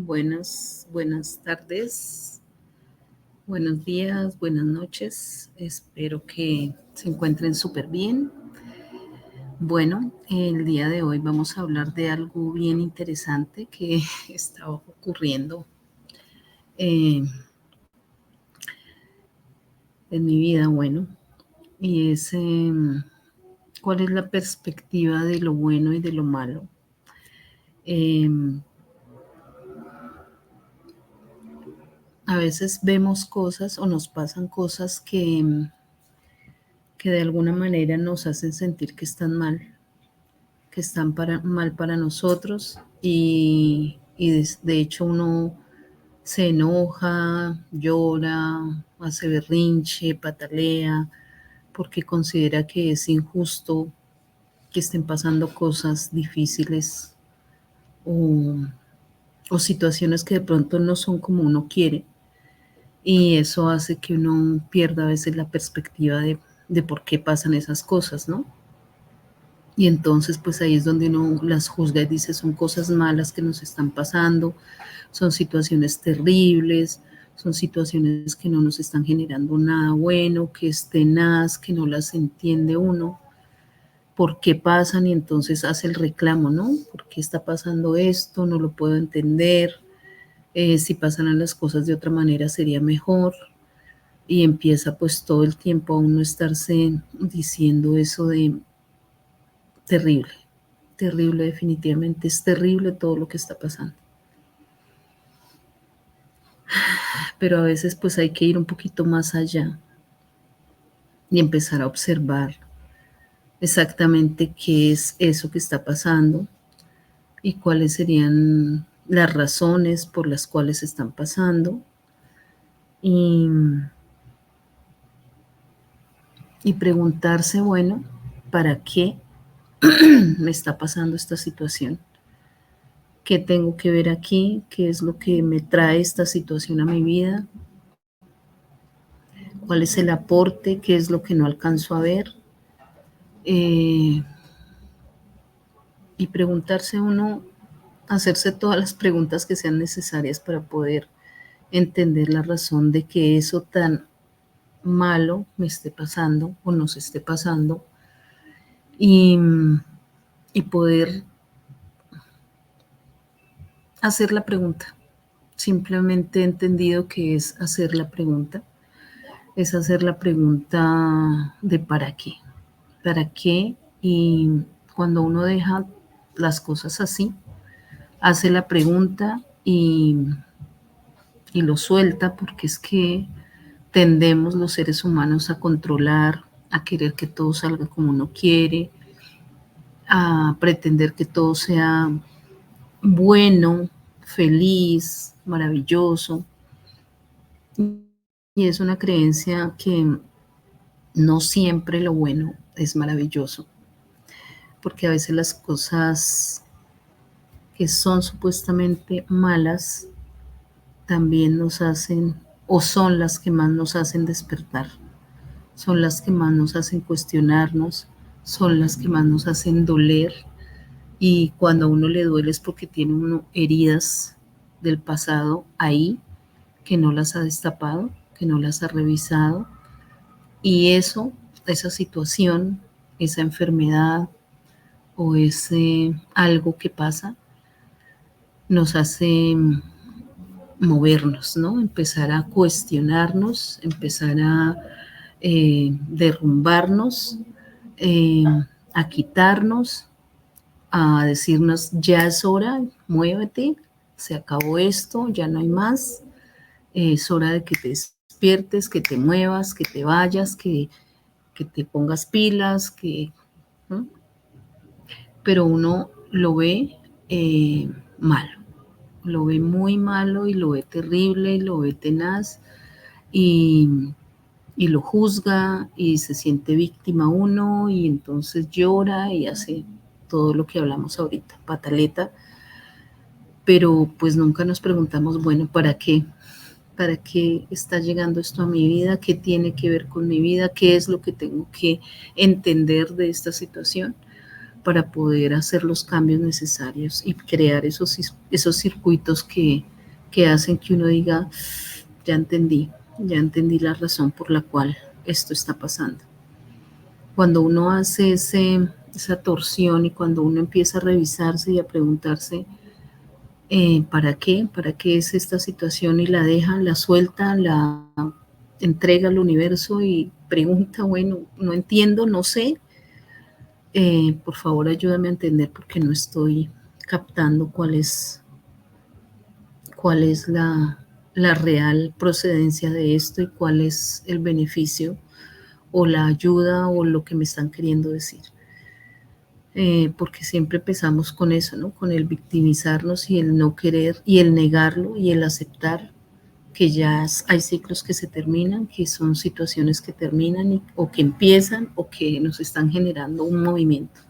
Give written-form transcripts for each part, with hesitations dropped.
buenas tardes, buenos días, buenas noches. Espero que se encuentren súper bien. Bueno, el día de hoy vamos a hablar de algo bien interesante que está ocurriendo eh, en mi vida, bueno, y es cuál es la perspectiva de lo bueno y de lo malo. A veces vemos cosas o nos pasan cosas que de alguna manera nos hacen sentir que están mal, que están mal para nosotros y de hecho uno se enoja, llora, hace berrinche, patalea, porque considera que es injusto que estén pasando cosas difíciles o, o situaciones que de pronto no son como uno quiere. Y eso hace que uno pierda a veces la perspectiva de por qué pasan esas cosas, ¿no? Y entonces pues ahí es donde uno las juzga y dice son cosas malas que nos están pasando, son situaciones terribles, son situaciones que no nos están generando nada bueno, que es tenaz, que no las entiende uno, por qué pasan y entonces hace el reclamo, ¿no? ¿Por qué está pasando esto? No lo puedo entender, si pasaran las cosas de otra manera sería mejor. Y empieza pues todo el tiempo a uno estarse diciendo eso de terrible, terrible, definitivamente es terrible todo lo que está pasando. Pero a veces pues hay que ir un poquito más allá y empezar a observar exactamente qué es eso que está pasando y cuáles serían las razones por las cuales están pasando y, y preguntarse, bueno, ¿para qué me está pasando esta situación? ¿Qué tengo que ver aquí? ¿Qué es lo que me trae esta situación a mi vida? ¿Cuál es el aporte? ¿Qué es lo que no alcanzo a ver? Y preguntarse uno, hacerse todas las preguntas que sean necesarias para poder entender la razón de que eso tan malo me esté pasando o nos esté pasando y, y poder hacer la pregunta. Simplemente he entendido que es hacer la pregunta. Es hacer la pregunta de para qué, y cuando uno deja las cosas así, hace la pregunta y lo suelta, porque es que tendemos los seres humanos a controlar, a querer que todo salga como uno quiere, a pretender que todo sea bueno, feliz, maravilloso. Y es una creencia que no siempre lo bueno es maravilloso, porque a veces las cosas que son supuestamente malas también nos hacen, o son las que más nos hacen despertar, son las que más nos hacen cuestionarnos, son las que más nos hacen doler. Y cuando a uno le duele es porque tiene uno heridas del pasado ahí, que no las ha destapado, que no las ha revisado. Y eso, esa situación, esa enfermedad o ese algo que pasa, nos hace movernos, ¿no? Empezar a cuestionarnos, empezar a derrumbarnos, eh, a quitarnos, a decirnos, ya es hora, muévete, se acabó esto, ya no hay más, es hora de que te despiertes, que te muevas, que te vayas, que te pongas pilas, ¿no? Pero uno lo ve malo, lo ve muy malo y lo ve terrible y lo ve tenaz y, y lo juzga y se siente víctima uno y entonces llora y hace todo lo que hablamos ahorita, pataleta, pero pues nunca nos preguntamos, bueno, ¿para qué? ¿Para qué está llegando esto a mi vida? ¿Qué tiene que ver con mi vida? ¿Qué es lo que tengo que entender de esta situación para poder hacer los cambios necesarios y crear esos circuitos que hacen que uno diga, ya entendí la razón por la cual esto está pasando. Cuando uno hace esa torsión y cuando uno empieza a revisarse y a preguntarse ¿para qué es esta situación? Y la deja, la suelta, la entrega al universo y pregunta, bueno, no entiendo, no sé, por favor ayúdame a entender porque no estoy captando cuál es la real procedencia de esto y cuál es el beneficio o la ayuda o lo que me están queriendo decir. Porque siempre empezamos con eso, ¿no? Con el victimizarnos y el no querer y el negarlo y el aceptar que ya hay ciclos que se terminan, que son situaciones que terminan o que empiezan o que nos están generando un movimiento.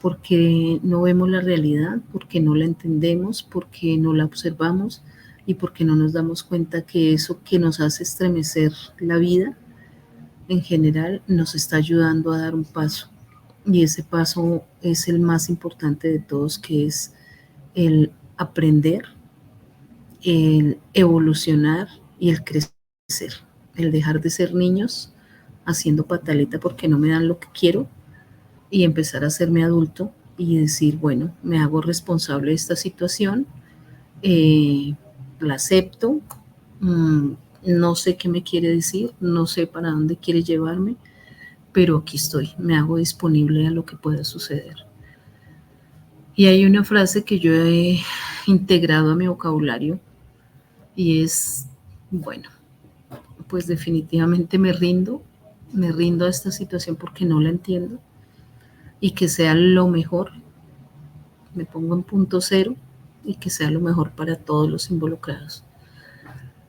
Porque no vemos la realidad, porque no la entendemos, porque no la observamos y porque no nos damos cuenta que eso que nos hace estremecer la vida en general nos está ayudando a dar un paso. Y ese paso es el más importante de todos, que es el aprender, el evolucionar y el crecer, el dejar de ser niños haciendo pataleta porque no me dan lo que quiero y empezar a hacerme adulto y decir, bueno, me hago responsable de esta situación, la acepto, no sé qué me quiere decir, no sé para dónde quiere llevarme, pero aquí estoy, me hago disponible a lo que pueda suceder. Y hay una frase que yo he integrado a mi vocabulario y es, bueno, pues definitivamente me rindo a esta situación porque no la entiendo y que sea lo mejor, me pongo en punto cero y que sea lo mejor para todos los involucrados.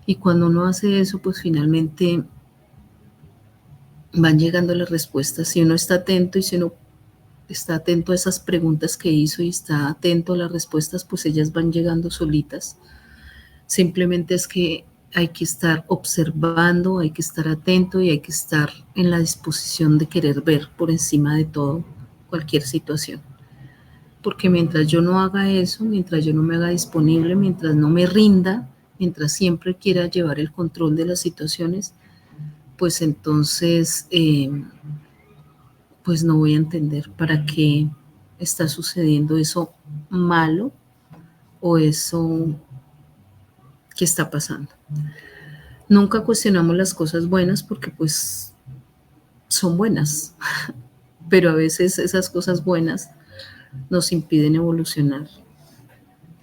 Y cuando uno hace eso, pues finalmente van llegando las respuestas. Si uno está atento y si uno está atento a esas preguntas que hizo y está atento a las respuestas, pues ellas van llegando solitas. Simplemente es que hay que estar observando, hay que estar atento y hay que estar en la disposición de querer ver por encima de todo cualquier situación. Porque mientras yo no haga eso, mientras yo no me haga disponible, mientras no me rinda, mientras siempre quiera llevar el control de las situaciones, pues entonces pues no voy a entender para qué está sucediendo eso malo o eso que está pasando. Nunca cuestionamos las cosas buenas porque pues son buenas, pero a veces esas cosas buenas nos impiden evolucionar.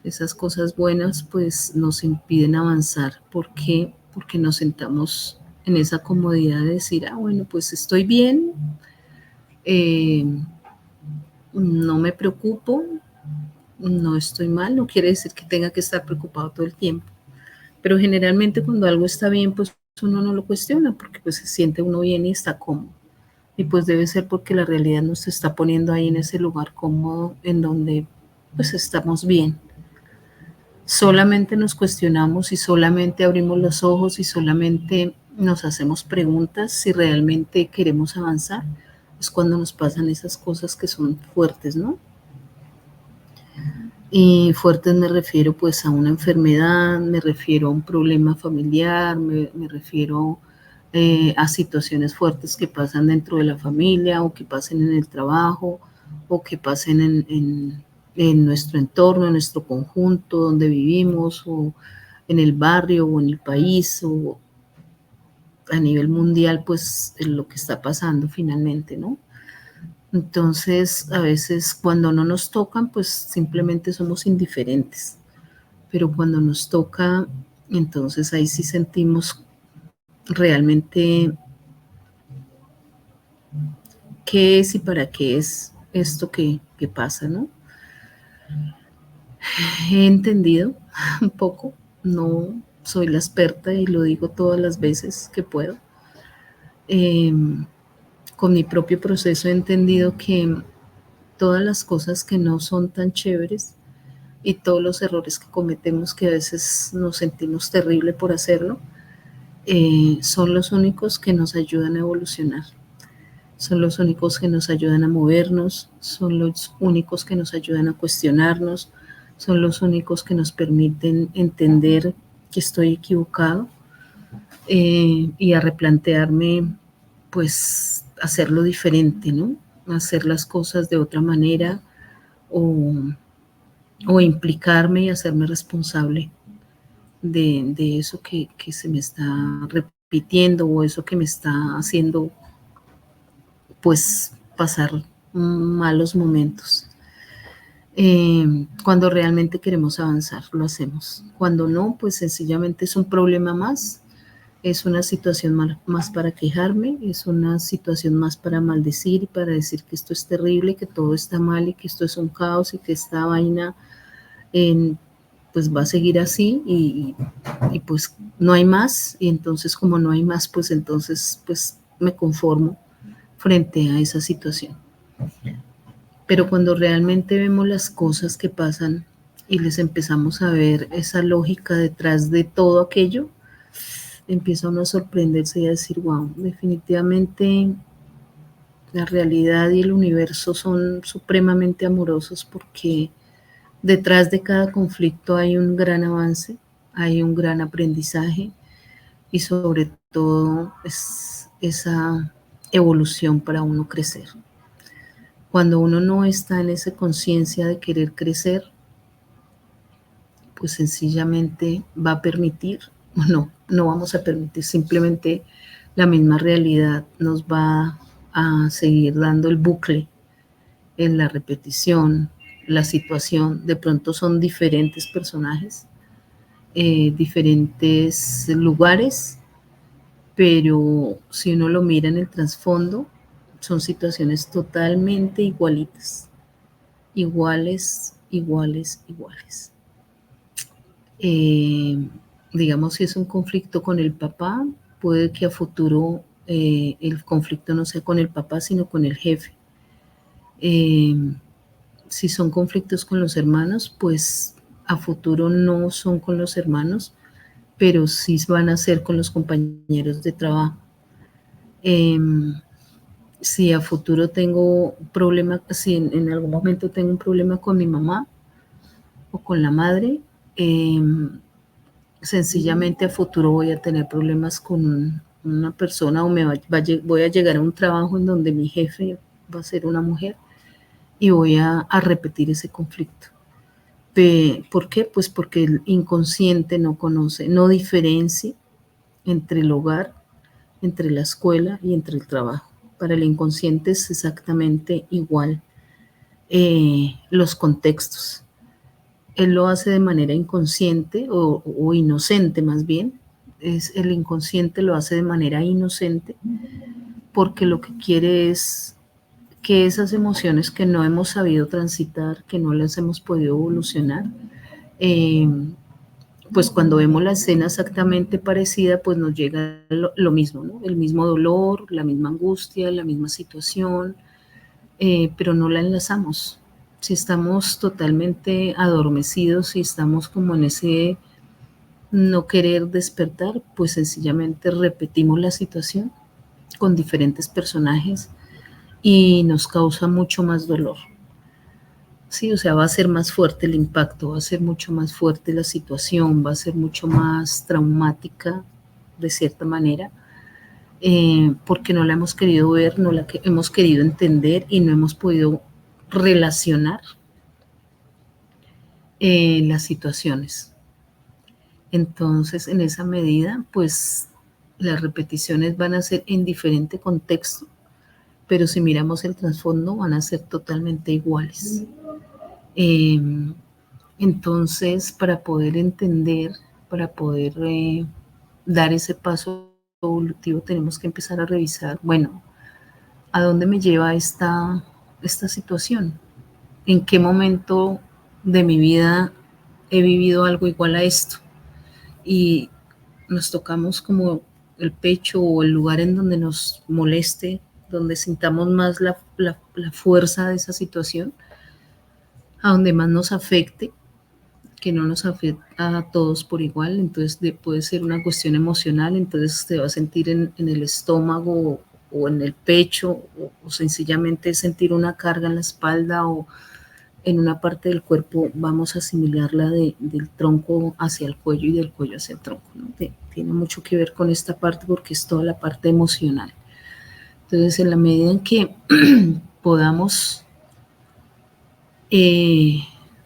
Esas cosas buenas pues nos impiden avanzar. ¿Por qué? Porque nos sentamos en esa comodidad de decir, bueno, pues estoy bien, eh, no me preocupo, no estoy mal, no quiere decir que tenga que estar preocupado todo el tiempo. Pero generalmente cuando algo está bien, pues uno no lo cuestiona porque pues se siente uno bien y está cómodo. Y pues debe ser porque la realidad nos está poniendo ahí en ese lugar cómodo en donde pues estamos bien. Solamente nos cuestionamos y solamente abrimos los ojos y solamente nos hacemos preguntas si realmente queremos avanzar. Es cuando nos pasan esas cosas que son fuertes, ¿no? Y fuertes me refiero pues a una enfermedad, me refiero a un problema familiar, me refiero a situaciones fuertes que pasan dentro de la familia o que pasen en el trabajo o que pasen en nuestro entorno, en nuestro conjunto donde vivimos o en el barrio o en el país o a nivel mundial, pues lo que está pasando finalmente, ¿no? Entonces, a veces cuando no nos tocan, pues simplemente somos indiferentes, pero cuando nos toca, entonces ahí sí sentimos realmente qué es y para qué es esto que pasa, ¿no? He entendido un poco, no soy la experta y lo digo todas las veces que puedo. Eh, con mi propio proceso he entendido que todas las cosas que no son tan chéveres y todos los errores que cometemos que a veces nos sentimos terrible por hacerlo, son los únicos que nos ayudan a evolucionar, son los únicos que nos ayudan a movernos, son los únicos que nos ayudan a cuestionarnos, son los únicos que nos permiten entender que estoy equivocado, y a replantearme, pues, hacerlo diferente, ¿no? Hacer las cosas de otra manera, o, o implicarme y hacerme responsable de eso que se me está repitiendo, o eso que me está haciendo, pues, pasar malos momentos. Cuando realmente queremos avanzar, lo hacemos. Cuando no, pues sencillamente es un problema más, es una situación más para quejarme, es una situación más para maldecir y para decir que esto es terrible, que todo está mal y que esto es un caos y que esta vaina, pues va a seguir así, y pues no hay más. Y entonces, como no hay más, pues entonces pues me conformo frente a esa situación. Pero cuando realmente vemos las cosas que pasan y les empezamos a ver esa lógica detrás de todo aquello, empieza uno a sorprenderse y a decir, wow, definitivamente la realidad y el universo son supremamente amorosos, porque detrás de cada conflicto hay un gran avance, hay un gran aprendizaje, y sobre todo es esa evolución para uno crecer. Cuando uno no está en esa conciencia de querer crecer, pues sencillamente va a permitir, no vamos a permitir, simplemente la misma realidad nos va a seguir dando el bucle en la repetición, la situación. De pronto son diferentes personajes, diferentes lugares, pero si uno lo mira en el trasfondo, son situaciones totalmente igualitas, iguales, iguales, iguales. Eh, digamos, si es un conflicto con el papá, puede que a futuro el conflicto no sea con el papá, sino con el jefe. Eh, si son conflictos con los hermanos, pues a futuro no son con los hermanos, pero sí van a ser con los compañeros de trabajo. Eh, si a futuro tengo problema, si en algún momento tengo un problema con mi mamá o con la madre, sencillamente a futuro voy a tener problemas con una persona, o voy a llegar a un trabajo en donde mi jefe va a ser una mujer, y voy a repetir ese conflicto. ¿Por qué? Pues porque el inconsciente no conoce, no diferencia entre el hogar, entre la escuela y entre el trabajo. Para el inconsciente es exactamente igual, los contextos. Él lo hace de manera inconsciente, o inocente más bien. El inconsciente lo hace de manera inocente, porque lo que quiere es que esas emociones que no hemos sabido transitar, que no las hemos podido evolucionar, eh, pues cuando vemos la escena exactamente parecida, pues nos llega lo mismo, ¿no? El mismo dolor, la misma angustia, la misma situación, pero no la enlazamos. Si estamos totalmente adormecidos, si estamos como en ese no querer despertar, pues sencillamente repetimos la situación con diferentes personajes, y nos causa mucho más dolor. Sí, o sea, va a ser más fuerte el impacto, va a ser mucho más fuerte la situación, va a ser mucho más traumática de cierta manera, porque no la hemos querido ver, no la hemos querido entender, y no hemos podido relacionar las situaciones. Entonces, en esa medida, pues las repeticiones van a ser en diferente contexto, pero si miramos el trasfondo van a ser totalmente iguales. Eh, entonces, para poder entender, para poder dar ese paso evolutivo, tenemos que empezar a revisar, bueno, ¿a dónde me lleva esta situación? ¿En qué momento de mi vida he vivido algo igual a esto? Y nos tocamos como el pecho, o el lugar en donde nos moleste, donde sintamos más la fuerza de esa situación, a donde más nos afecte, que no nos afecta a todos por igual. Entonces puede ser una cuestión emocional, entonces te va a sentir en el estómago, o en el pecho, o sencillamente sentir una carga en la espalda, o en una parte del cuerpo vamos a asimilarla del tronco hacia el cuello y del cuello hacia el tronco, ¿no? Tiene mucho que ver con esta parte porque es toda la parte emocional. Entonces, en la medida en que podamos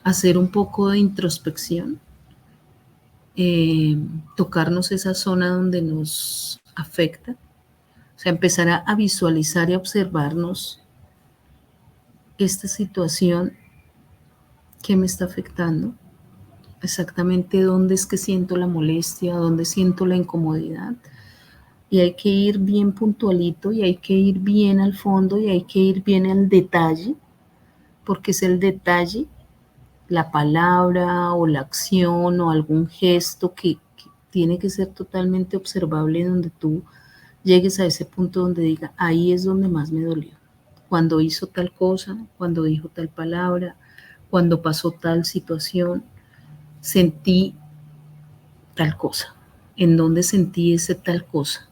hacer un poco de introspección, tocarnos esa zona donde nos afecta, o sea, empezar a visualizar y a observarnos esta situación que me está afectando, exactamente dónde es que siento la molestia, dónde siento la incomodidad. Y hay que ir bien puntualito y hay que ir bien al fondo y hay que ir bien al detalle, porque es el detalle, la palabra o la acción o algún gesto que tiene que ser totalmente observable, donde tú llegues a ese punto donde diga, ahí es donde más me dolió. Cuando hizo tal cosa, cuando dijo tal palabra, cuando pasó tal situación, sentí tal cosa. ¿En dónde sentí ese tal cosa?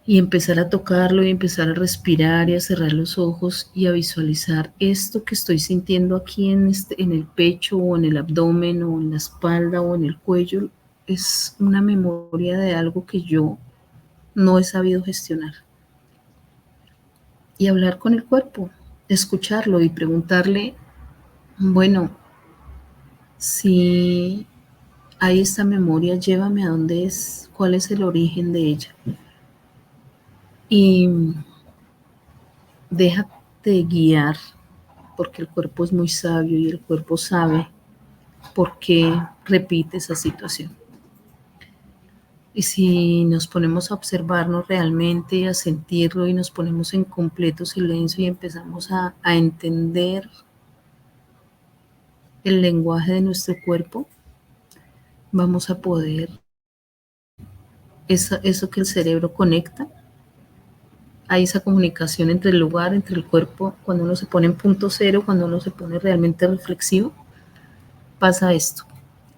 Y empezar a tocarlo y empezar a respirar y a cerrar los ojos y a visualizar esto que estoy sintiendo aquí en el pecho o en el abdomen o en la espalda o en el cuello. Es una memoria de algo que yo no he sabido gestionar. Y hablar con el cuerpo, escucharlo y preguntarle, bueno, si hay esta memoria, llévame a dónde es, cuál es el origen de ella. Y déjate guiar, porque el cuerpo es muy sabio y el cuerpo sabe por qué repite esa situación. Y si nos ponemos a observarnos realmente, a sentirlo y nos ponemos en completo silencio y empezamos a entender el lenguaje de nuestro cuerpo, vamos a poder, eso que el cerebro conecta, hay esa comunicación entre el lugar, entre el cuerpo, cuando uno se pone en punto cero, cuando uno se pone realmente reflexivo, pasa esto,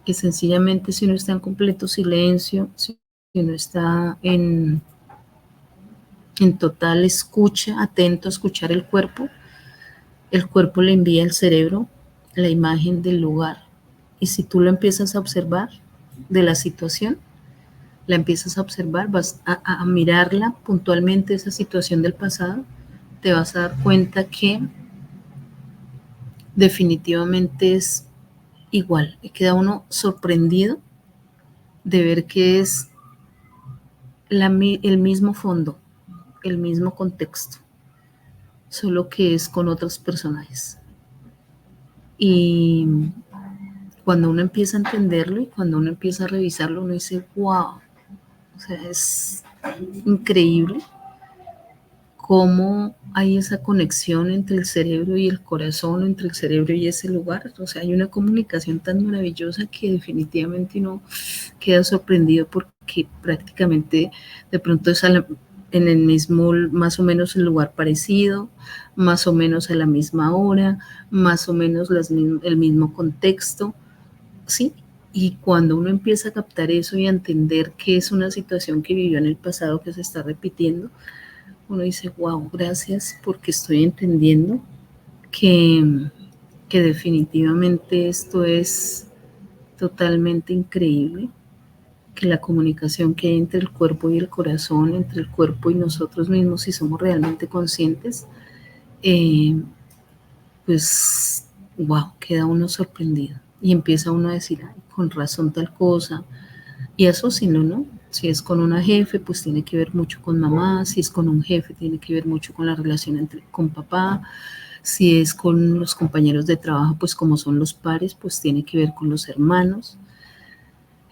que sencillamente si uno está en completo silencio, si uno está en total escucha, atento a escuchar el cuerpo le envía al cerebro la imagen del lugar. Y si tú lo empiezas a observar de la situación, la empiezas a observar, vas a mirarla puntualmente, esa situación del pasado, te vas a dar cuenta que definitivamente es igual. Y queda uno sorprendido de ver que es el mismo fondo, el mismo contexto, solo que es con otros personajes. Y cuando uno empieza a entenderlo y cuando uno empieza a revisarlo, uno dice, wow, o sea, es increíble cómo hay esa conexión entre el cerebro y el corazón, entre el cerebro y ese lugar. O sea, hay una comunicación tan maravillosa que definitivamente uno queda sorprendido porque prácticamente de pronto es en el mismo, más o menos el lugar parecido, más o menos a la misma hora, más o menos el mismo contexto, ¿sí? Y cuando uno empieza a captar eso y a entender que es una situación que vivió en el pasado que se está repitiendo, uno dice, wow, gracias porque estoy entendiendo que, que definitivamente esto es totalmente increíble, que la comunicación que hay entre el cuerpo y el corazón, entre el cuerpo y nosotros mismos, si somos realmente conscientes, eh, pues, wow, queda uno sorprendido y empieza uno a decir, ay, con razón tal cosa, y eso sí, ¿no? Si es con una jefe, pues tiene que ver mucho con mamá, si es con un jefe, tiene que ver mucho con la relación con papá, si es con los compañeros de trabajo, pues como son los pares, pues tiene que ver con los hermanos.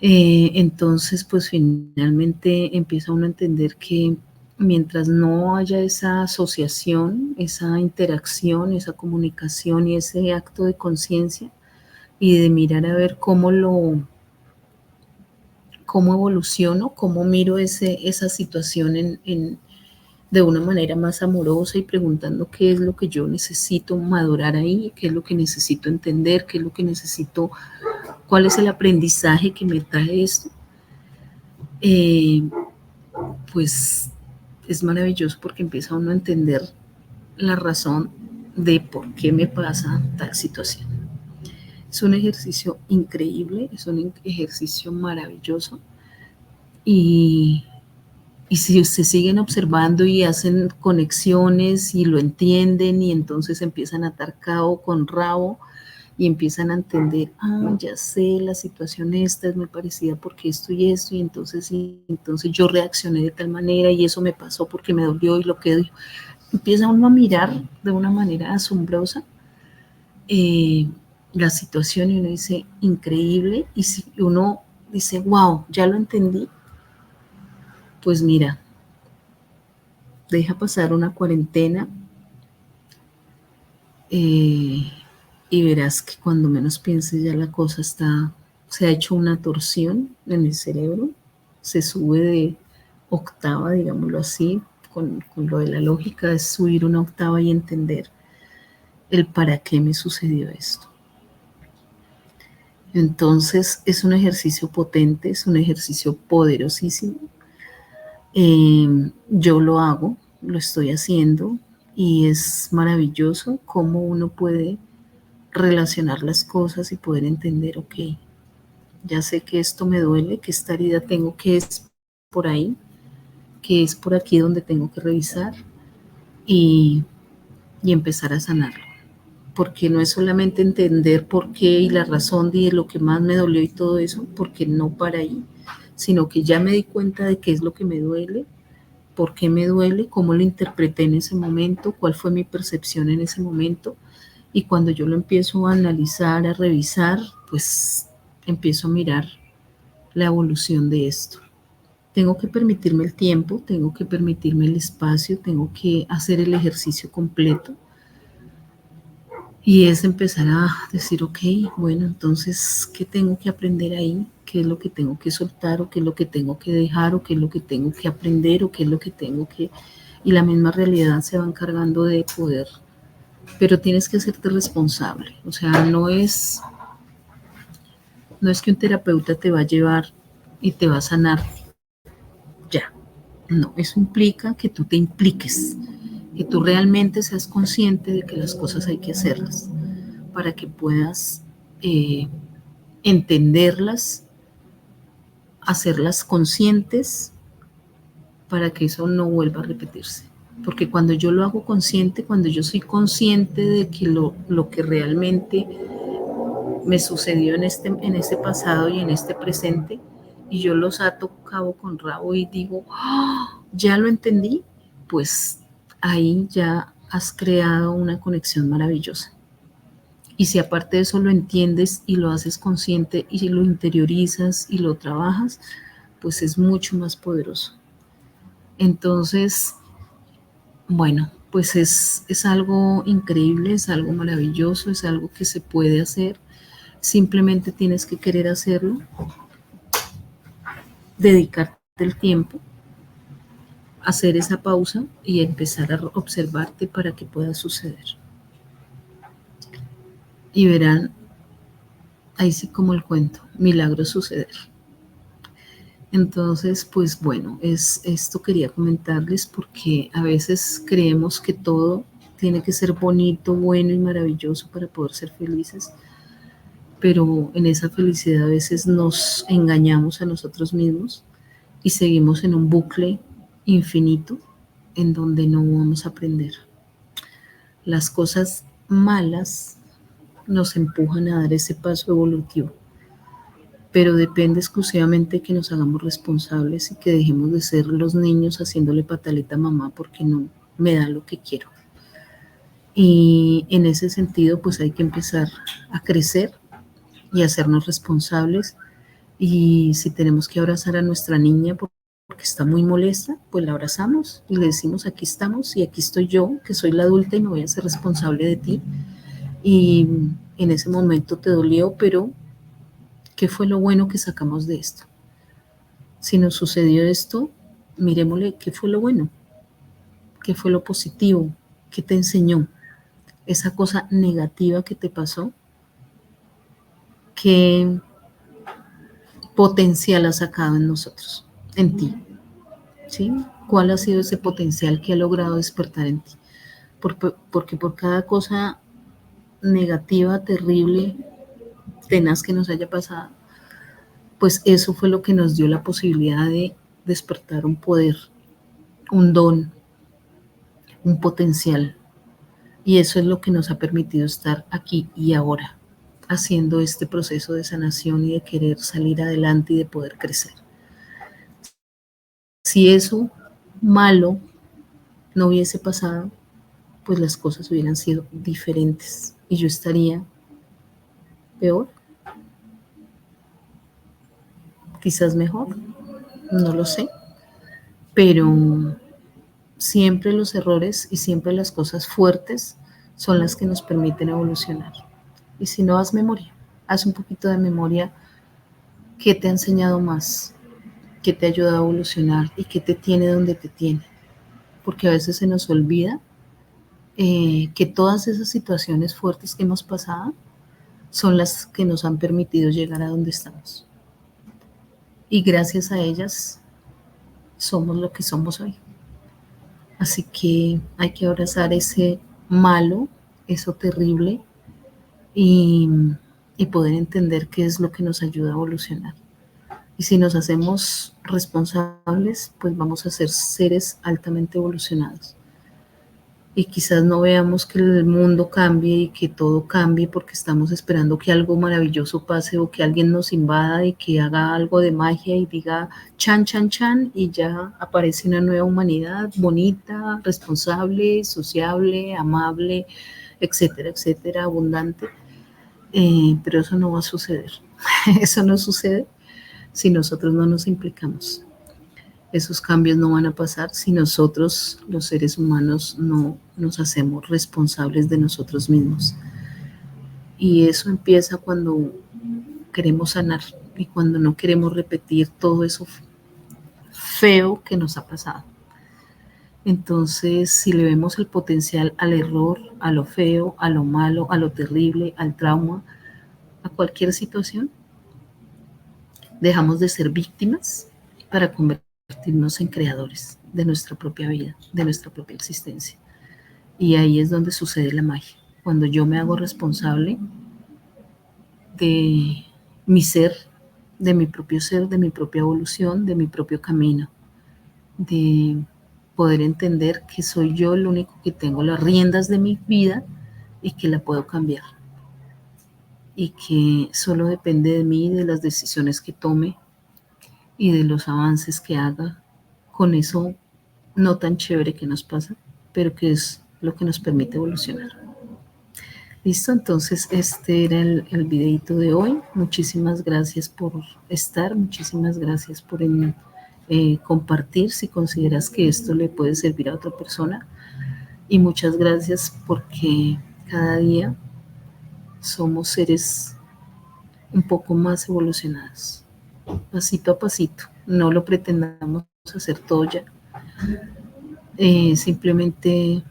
Entonces, pues finalmente empieza uno a entender que mientras no haya esa asociación, esa interacción, esa comunicación y ese acto de conciencia y de mirar a ver cómo evoluciono, cómo miro esa situación de una manera más amorosa y preguntando qué es lo que yo necesito madurar ahí, qué es lo que necesito entender, qué es lo que necesito, cuál es el aprendizaje que me trae esto. Pues es maravilloso porque empieza uno a entender la razón de por qué me pasa tal situación. Es un ejercicio increíble, es un ejercicio maravilloso y, y si se siguen observando y hacen conexiones y lo entienden y entonces empiezan a atar cabo con rabo y empiezan a entender, ya sé, la situación esta es muy parecida porque esto, y entonces yo reaccioné de tal manera y eso me pasó porque me dolió y lo que dijo. Empieza uno a mirar de una manera asombrosa eh, la situación y uno dice, increíble, y si uno dice, wow, ya lo entendí, pues mira, deja pasar una cuarentena eh, y verás que cuando menos pienses ya la cosa se ha hecho una torsión en el cerebro, se sube de octava, digámoslo así, con lo de la lógica es subir una octava y entender el para qué me sucedió esto. Entonces es un ejercicio potente, es un ejercicio poderosísimo. Yo lo hago, lo estoy haciendo y es maravilloso cómo uno puede relacionar las cosas y poder entender, ok, ya sé que esto me duele, que esta herida tengo que es por ahí, que es por aquí donde tengo que revisar y, y empezar a sanarlo. Porque no es solamente entender por qué y la razón de lo que más me dolió y todo eso, porque no para ahí, sino que ya me di cuenta de qué es lo que me duele, por qué me duele, cómo lo interpreté en ese momento, cuál fue mi percepción en ese momento. Y cuando yo lo empiezo a analizar, a revisar, pues empiezo a mirar la evolución de esto. Tengo que permitirme el tiempo, tengo que permitirme el espacio, tengo que hacer el ejercicio completo. Y es empezar a decir, ok, bueno, entonces, ¿qué tengo que aprender ahí? ¿Qué es lo que tengo que soltar o qué es lo que tengo que dejar o qué es lo que tengo que aprender o qué es lo que tengo que... Y la misma realidad se va encargando de poder, pero tienes que hacerte responsable. O sea, no es que un terapeuta te va a llevar y te va a sanar ya. No, eso implica que tú te impliques, que tú realmente seas consciente de que las cosas hay que hacerlas para que puedas eh, entenderlas, hacerlas conscientes para que eso no vuelva a repetirse. Porque cuando yo lo hago consciente, cuando yo soy consciente de que lo que realmente me sucedió en este pasado y en este presente, y yo los ato cabo con rabo y digo, ya lo entendí, pues ahí ya has creado una conexión maravillosa. Y si aparte de eso lo entiendes y lo haces consciente y lo interiorizas y lo trabajas, pues es mucho más poderoso. Entonces, bueno, pues es algo increíble, es algo maravilloso, es algo que se puede hacer. Simplemente tienes que querer hacerlo, dedicarte el tiempo, hacer esa pausa y empezar a observarte para que pueda suceder. Y verán, ahí sí como el cuento, milagros suceder. Entonces, pues bueno, esto quería comentarles porque a veces creemos que todo tiene que ser bonito, bueno y maravilloso para poder ser felices, pero en esa felicidad a veces nos engañamos a nosotros mismos y seguimos en un bucle infinito en donde no vamos a aprender. Las cosas malas nos empujan a dar ese paso evolutivo, pero depende exclusivamente de que nos hagamos responsables y que dejemos de ser los niños haciéndole pataleta a mamá porque no me da lo que quiero. Y en ese sentido, pues hay que empezar a crecer y hacernos responsables. Y si tenemos que abrazar a nuestra niña porque está muy molesta, pues la abrazamos y le decimos, aquí estamos y aquí estoy yo, que soy la adulta y me voy a hacer responsable de ti. Y en ese momento te dolió, pero ¿qué fue lo bueno que sacamos de esto? Si nos sucedió esto, miremosle qué fue lo bueno, qué fue lo positivo, qué te enseñó, esa cosa negativa que te pasó, qué potencial ha sacado en nosotros, en ti, ¿sí? ¿Cuál ha sido ese potencial que ha logrado despertar en ti? porque por cada cosa negativa, terrible, tenaz que nos haya pasado, pues eso fue lo que nos dio la posibilidad de despertar un poder, un don, un potencial. Y eso es lo que nos ha permitido estar aquí y ahora, haciendo este proceso de sanación y de querer salir adelante y de poder crecer. Si eso malo no hubiese pasado, pues las cosas hubieran sido diferentes y yo estaría peor, quizás mejor, no lo sé, pero siempre los errores y siempre las cosas fuertes son las que nos permiten evolucionar. Y si no, haz memoria, haz un poquito de memoria. ¿Qué te ha enseñado más? ¿Qué te ha ayudado a evolucionar? ¿Y qué te tiene donde te tiene? Porque a veces se nos olvida que todas esas situaciones fuertes que hemos pasado son las que nos han permitido llegar a donde estamos. Y gracias a ellas somos lo que somos hoy. Así que hay que abrazar ese malo, eso terrible, y, y poder entender qué es lo que nos ayuda a evolucionar. Y si nos hacemos responsables, pues vamos a ser seres altamente evolucionados. Y quizás no veamos que el mundo cambie y que todo cambie porque estamos esperando que algo maravilloso pase o que alguien nos invada y que haga algo de magia y diga chan, chan, chan y ya aparece una nueva humanidad bonita, responsable, sociable, amable, etcétera, etcétera, abundante. Pero eso no va a suceder. Eso no sucede si nosotros no nos implicamos. Esos cambios no van a pasar si nosotros, los seres humanos, no nos hacemos responsables de nosotros mismos. Y eso empieza cuando queremos sanar y cuando no queremos repetir todo eso feo que nos ha pasado. Entonces, si le vemos el potencial al error, a lo feo, a lo malo, a lo terrible, al trauma, a cualquier situación, dejamos de ser víctimas para convertirnos en creadores de nuestra propia vida, de nuestra propia existencia. Y ahí es donde sucede la magia, cuando yo me hago responsable de mi ser, de mi propio ser, de mi propia evolución, de mi propio camino, de poder entender que soy yo el único que tengo las riendas de mi vida y que la puedo cambiar. Y que solo depende de mí, de las decisiones que tome y de los avances que haga con eso no tan chévere que nos pasa, pero que es lo que nos permite evolucionar. Listo, entonces este era el videito de hoy. Muchísimas gracias por estar, muchísimas gracias por compartir si consideras que esto le puede servir a otra persona y muchas gracias porque cada día somos seres un poco más evolucionados, pasito a pasito. No lo pretendamos hacer todo ya. Simplemente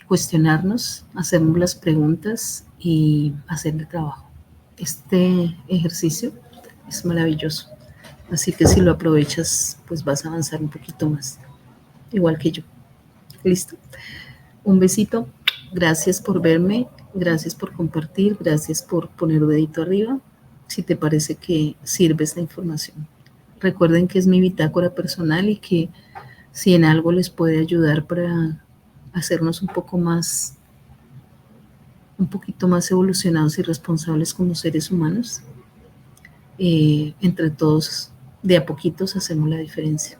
cuestionarnos, hacernos las preguntas y hacer el trabajo. Este ejercicio es maravilloso. Así que si lo aprovechas, pues vas a avanzar un poquito más, igual que yo. ¿Listo? Un besito. Gracias por verme, gracias por compartir, gracias por poner dedito arriba, si te parece que sirve esta información. Recuerden que es mi bitácora personal y que si en algo les puede ayudar para hacernos un poquito más evolucionados y responsables como seres humanos, entre todos, de a poquitos hacemos la diferencia.